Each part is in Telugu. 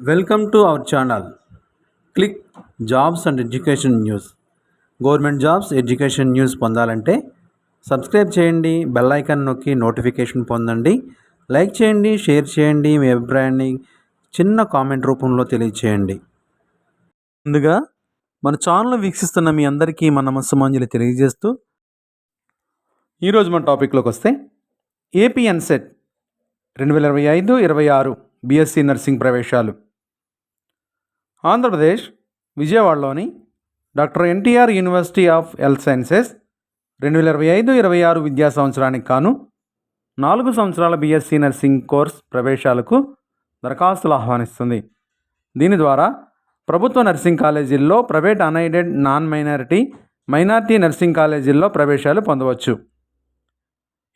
Welcome to our channel. Click jobs and education news. Government jobs education news పొందాలంటే సబ్స్క్రైబ్ చేయండి, బెల్ ఐకాన్ నొక్కి నోటిఫికేషన్ పొందండి. లైక్ చేయండి, షేర్ చేయండి, మీ అభిప్రాయాన్ని చిన్న కామెంట్ రూపంలో తెలియచేయండి. ముందుగా మన ఛానల్ వీక్షిస్తున్న మీ అందరికీ మన నమస్సుమాంజలి తెలియజేస్తూ ఈరోజు మన టాపిక్లోకి వస్తే ఏపీ ఎన్సెట్ 2025-26 బీఎస్సీ నర్సింగ్ ప్రవేశాలు. ఆంధ్రప్రదేశ్ విజయవాడలోని doctor NTR university of health sciences 2025-26 విద్యా సంవత్సరానికి కాను 4 సంవత్సరాల బీఎస్సీ నర్సింగ్ కోర్స్ ప్రవేశాలకు దరఖాస్తులు ఆహ్వానిస్తుంది. దీని ద్వారా ప్రభుత్వ నర్సింగ్ కాలేజీల్లో, private unaided non minority nursing కాలేజీల్లో ప్రవేశాలు పొందవచ్చు.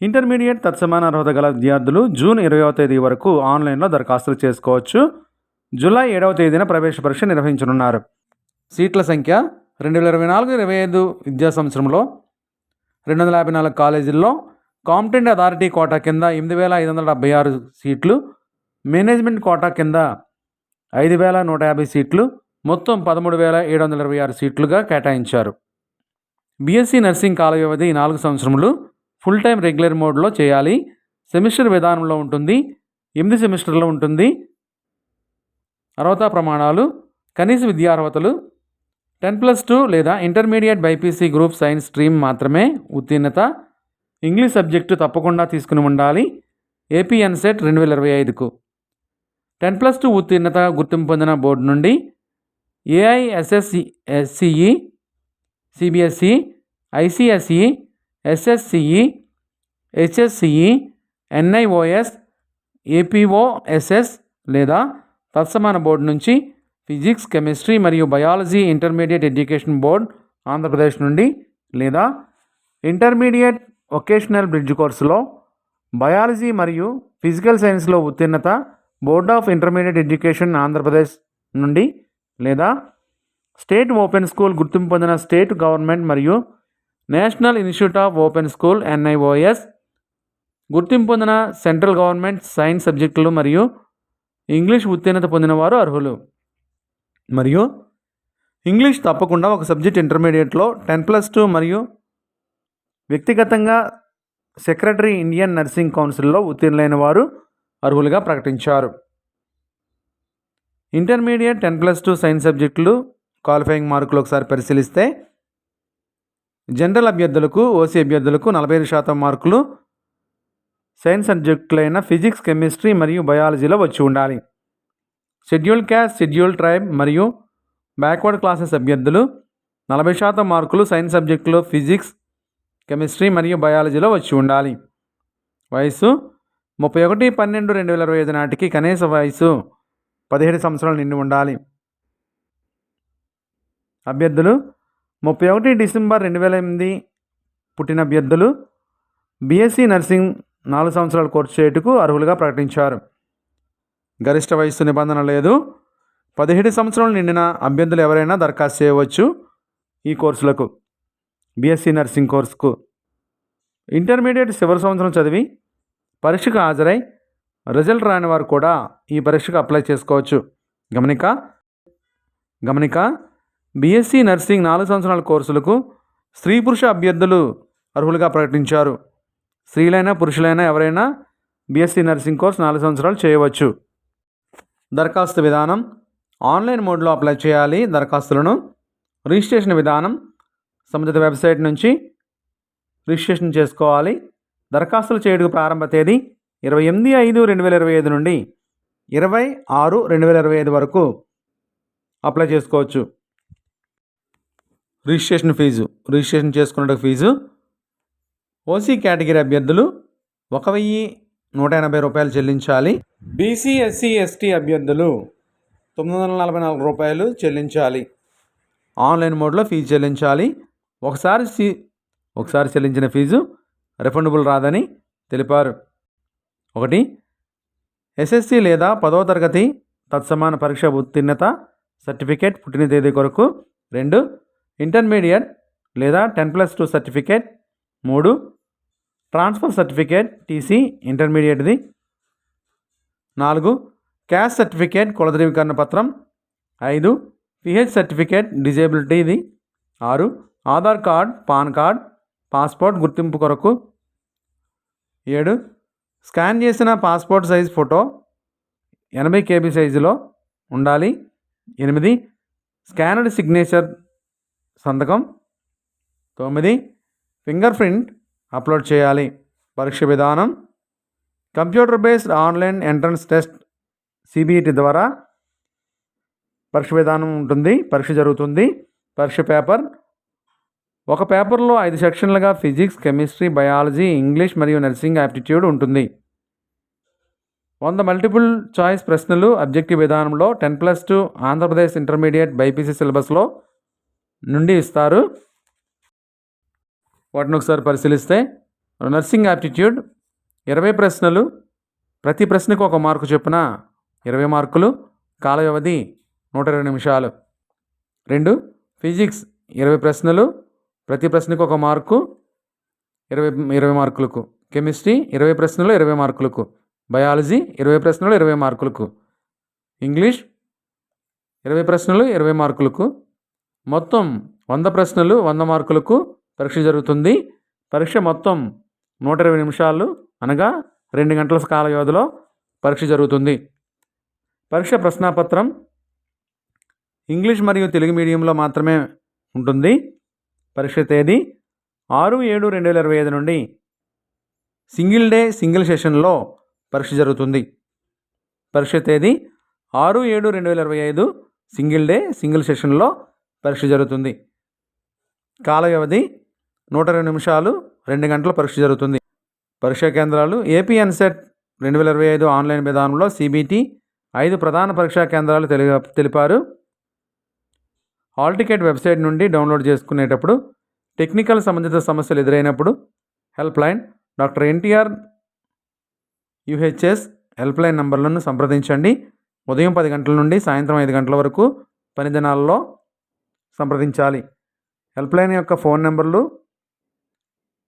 ఇంటర్మీడియట్ తత్సమాన అర్హత గల విద్యార్థులు జూన్ 20వ తేదీ వరకు ఆన్లైన్లో దరఖాస్తులు చేసుకోవచ్చు. జూలై 7వ తేదీన ప్రవేశ పరీక్ష నిర్వహించనున్నారు. సీట్ల సంఖ్య 2024-25 విద్యా సంవత్సరంలో 254 కాలేజీల్లో కాంపిటెంట్ అథారిటీ కోటా కింద 8,576 సీట్లు, మేనేజ్మెంట్ కోటా కింద 5,150 సీట్లు, మొత్తం 13,726 సీట్లుగా కేటాయించారు. బీఎస్సీ నర్సింగ్ కాల వ్యవధి 4 సంవత్సరములు. ఫుల్ టైం రెగ్యులర్ మోడ్లో చేయాలి. సెమిస్టర్ విధానంలో ఉంటుంది. 8 సెమిస్టర్లో ఉంటుంది. అర్హతా ప్రమాణాలు: కనీస విద్యార్హతలు 10+2 లేదా intermediate BiPC group science stream మాత్రమే ఉత్తీర్ణత. ఇంగ్లీష్ సబ్జెక్టు తప్పకుండా తీసుకుని ఉండాలి. ఏపీ ఎన్సెట్ 2025కు 10+2 ఉత్తీర్ణత గుర్తింపు పొందిన బోర్డు నుండి ఏఐఎస్ఎస్సిఈ, సిబిఎస్ఈ, ఐసిఎస్ఈ, ఎస్ఎస్సిఈ, హెచ్ఎస్సిఈ, ఎన్ఐఓఎస్, ఏపీఓఎస్ఎస్ లేదా తత్సమాన బోర్డు నుంచి ఫిజిక్స్, కెమిస్ట్రీ మరియు biology intermediate education board Andhra Pradesh నుండి లేదా ఇంటర్మీడియట్ వొకేషనల్ బ్రిడ్జ్ కోర్సులో బయాలజీ మరియు ఫిజికల్ సైన్స్లో ఉత్తీర్ణత board of intermediate education Andhra Pradesh నుండి లేదా స్టేట్ ఓపెన్ స్కూల్ గుర్తింపు పొందిన స్టేట్ గవర్నమెంట్ మరియు national institute of open school NIOS గుర్తింపు పొందిన సెంట్రల్ గవర్నమెంట్ సైన్స్ సబ్జెక్టులు మరియు ఇంగ్లీష్ ఉత్తీర్ణత పొందిన వారు అర్హులు. మరియు ఇంగ్లీష్ తప్పకుండా ఒక సబ్జెక్ట్ ఇంటర్మీడియట్లో 10+2 మరియు వ్యక్తిగతంగా సెక్రటరీ ఇండియన్ నర్సింగ్ కౌన్సిల్లో ఉత్తీర్ణులైన వారు అర్హులుగా ప్రకటించారు. ఇంటర్మీడియట్ 10+2 సైన్స్ సబ్జెక్టులు క్వాలిఫైయింగ్ మార్కులు ఒకసారి పరిశీలిస్తే జనరల్ అభ్యర్థులకు, ఓసీ అభ్యర్థులకు 45% మార్కులు సైన్స్ సబ్జెక్టులైన ఫిజిక్స్, కెమిస్ట్రీ మరియు బయాలజీలో వచ్చి ఉండాలి. షెడ్యూల్డ్ క్యాస్ట్, షెడ్యూల్డ్ ట్రైబ్ మరియు బ్యాక్వర్డ్ క్లాసెస్ అభ్యర్థులు 40% మార్కులు సైన్స్ సబ్జెక్టులో ఫిజిక్స్, కెమిస్ట్రీ మరియు బయాలజీలో వచ్చి ఉండాలి. వయసు 31/12/2025 నాటికి కనీస వయసు 17 సంవత్సరాలు నిండి ఉండాలి. అభ్యర్థులు 31 డిసెంబర్ 2008 పుట్టిన అభ్యర్థులు బీఎస్సీ నర్సింగ్ 4 సంవత్సరాల కోర్సు చేయుటకు అర్హులుగా ప్రకటించారు. గరిష్ట వయస్సు నిబంధన లేదు. 17 సంవత్సరాలు నిండిన అభ్యర్థులు ఎవరైనా దరఖాస్తు చేయవచ్చు ఈ కోర్సులకు, బీఎస్సీ నర్సింగ్ కోర్సుకు. ఇంటర్మీడియట్ చివరి సంవత్సరం చదివి పరీక్షకు హాజరై రిజల్ట్ రాని వారు కూడా ఈ పరీక్షకు అప్లై చేసుకోవచ్చు. గమనిక బీఎస్సీ నర్సింగ్ 4 సంవత్సరాల కోర్సులకు స్త్రీ పురుష అభ్యర్థులు అర్హులుగా ప్రకటించారు. స్త్రీలైనా పురుషులైనా ఎవరైనా బీఎస్సీ నర్సింగ్ కోర్స్ 4 సంవత్సరాలు చేయవచ్చు. దరఖాస్తు విధానం: ఆన్లైన్ మోడ్లో అప్లై చేయాలి. దరఖాస్తులను రిజిస్ట్రేషన్ విధానం: సంబంధిత వెబ్సైట్ నుంచి రిజిస్ట్రేషన్ చేసుకోవాలి. దరఖాస్తులు చేయడానికి ప్రారంభ తేదీ 28/5/2025 నుండి 20/6/2025 వరకు అప్లై చేసుకోవచ్చు. రిజిస్ట్రేషన్ చేసుకున్న ఫీజు: ఓసీ కేటగిరీ అభ్యర్థులు 1,180 రూపాయలు చెల్లించాలి. బీసీ, ఎస్సీ, ఎస్టీ అభ్యర్థులు 944 రూపాయలు చెల్లించాలి. ఆన్లైన్ మోడ్లో ఫీజు చెల్లించాలి. ఒకసారి చెల్లించిన ఫీజు రిఫండబుల్ రాదని తెలిపారు. 1. ఎస్ఎస్సి లేదా 10వ తరగతి తత్సమాన పరీక్ష ఉత్తీర్ణత సర్టిఫికేట్ పుట్టిన తేదీ కొరకు. 2. ఇంటర్మీడియట్ లేదా 10+2 సర్టిఫికేట్. 3. ట్రాన్స్ఫర్ సర్టిఫికేట్ టీసీ ఇంటర్మీడియట్ది. 4. క్యాస్ట్ సర్టిఫికేట్ కుల ధృవీకరణ పత్రం. 5 పిహెచ్ సర్టిఫికేట్ డిజేబిలిటీ ఇది. 6 Aadhaar card, PAN card, passport గుర్తింపు కొరకు. 7 స్కాన్ చేసిన పాస్పోర్ట్ సైజ్ ఫోటో 80 KB సైజులో ఉండాలి. 8 స్కానర్డ్ సిగ్నేచర్ సంతకం. 9 ఫింగర్ ప్రింట్ అప్లోడ్ చేయాలి. పరీక్ష విధానం computer based online entrance test CBT ద్వారా పరీక్ష విధానం ఉంటుంది. పరీక్ష జరుగుతుంది. పరీక్ష పేపర్ ఒక పేపర్లో 5 సెక్షన్లుగా ఫిజిక్స్, కెమిస్ట్రీ, బయాలజీ, ఇంగ్లీష్ మరియు నర్సింగ్ యాప్టిట్యూడ్ ఉంటుంది. 100 మల్టిపుల్ చాయిస్ ప్రశ్నలు అబ్జెక్టివ్ విధానంలో 10+2 ఆంధ్రప్రదేశ్ ఇంటర్మీడియట్ బైపీసీ సిలబస్లో నుండి ఇస్తారు. వాటిని ఒకసారి పరిశీలిస్తే నర్సింగ్ యాప్టిట్యూడ్ 20 ప్రశ్నలు, ప్రతి ప్రశ్నకు 1 మార్కు చొప్పున 20 మార్కులు, కాల వ్యవధి 120 నిమిషాలు. 2 ఫిజిక్స్ 20 ప్రశ్నలు, ప్రతి ప్రశ్నకు 1 మార్కు, 20 మార్కులకు. కెమిస్ట్రీ 20 ప్రశ్నలు 20 మార్కులకు. బయాలజీ 20 ప్రశ్నలు 20 మార్కులకు. ఇంగ్లీష్ 20 ప్రశ్నలు 20 మార్కులకు. మొత్తం 100 ప్రశ్నలు 100 మార్కులకు పరీక్ష జరుగుతుంది. పరీక్ష మొత్తం 120 నిమిషాలు అనగా 2 గంటల కాల వ్యవధిలో పరీక్ష జరుగుతుంది. పరీక్ష ప్రశ్నాపత్రం ఇంగ్లీష్ మరియు తెలుగు మీడియంలో మాత్రమే ఉంటుంది. పరీక్ష తేదీ 6/7/2025 నుండి సింగిల్ డే సింగిల్ సెషన్లో పరీక్ష జరుగుతుంది. పరీక్ష తేదీ 6/7/2025 సింగిల్ డే సింగిల్ సెషన్లో పరీక్ష జరుగుతుంది. కాల వ్యవధి 120 నిమిషాలు, 2 గంటల పరీక్ష జరుగుతుంది. పరీక్షా కేంద్రాలు ఏపీ ఎన్సెట్ 2025 ఆన్లైన్ విధానంలో CBT 5 ప్రధాన పరీక్షా కేంద్రాలు తెలిపారు. హాల్ టికెట్ వెబ్సైట్ నుండి డౌన్లోడ్ చేసుకునేటప్పుడు టెక్నికల్ సంబంధిత సమస్యలు ఎదురైనప్పుడు help line doctor NTR UHS help line నంబర్లను సంప్రదించండి. ఉదయం 10 గంటల నుండి సాయంత్రం 5 గంటల వరకు పని దినాల్లో సంప్రదించాలి. హెల్ప్ లైన్ యొక్క ఫోన్ నెంబర్లు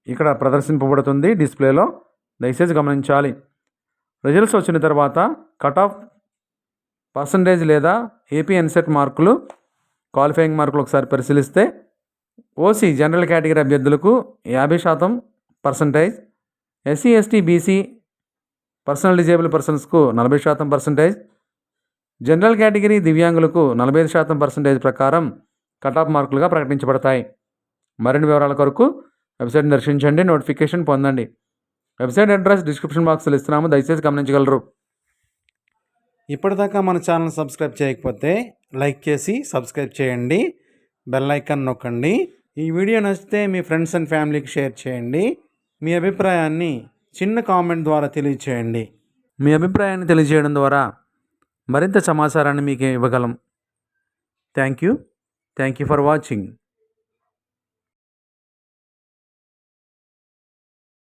ఇక్కడ ప్రదర్శింపబడుతుంది డిస్ప్లేలో, దయచేసి గమనించాలి. రిజల్ట్స్ వచ్చిన తర్వాత కట్ ఆఫ్ పర్సంటేజ్ లేదా ఏపీ ఎన్సెట్ మార్కులు, క్వాలిఫైయింగ్ మార్కులు ఒకసారి పరిశీలిస్తే OC జనరల్ కేటగిరీ అభ్యర్థులకు 50% SC ST BC personal disable పర్సన్స్కు 40% జనరల్ కేటగిరీ దివ్యాంగులకు 45% ప్రకారం కట్ ఆఫ్ మార్కులుగా ప్రకటించబడతాయి. మరిన్ని వివరాల కొరకు వెబ్సైట్ని దర్శించండి, నోటిఫికేషన్ పొందండి. వెబ్సైట్ అడ్రస్ డిస్క్రిప్షన్ బాక్స్లో ఇస్తున్నాము, దయచేసి గమనించగలరు. ఇప్పటిదాకా మన ఛానల్ సబ్స్క్రైబ్ చేయకపోతే లైక్ చేసి సబ్స్క్రైబ్ చేయండి, బెల్ ఐకాన్ నొక్కండి. ఈ వీడియో నచ్చితే మీ ఫ్రెండ్స్ అండ్ ఫ్యామిలీకి షేర్ చేయండి. మీ అభిప్రాయాన్ని చిన్న కామెంట్ ద్వారా తెలియచేయండి. మీ అభిప్రాయాన్ని తెలియజేయడం ద్వారా మరింత సమాచారాన్ని మీకు ఇవ్వగలం. Thank you for watching.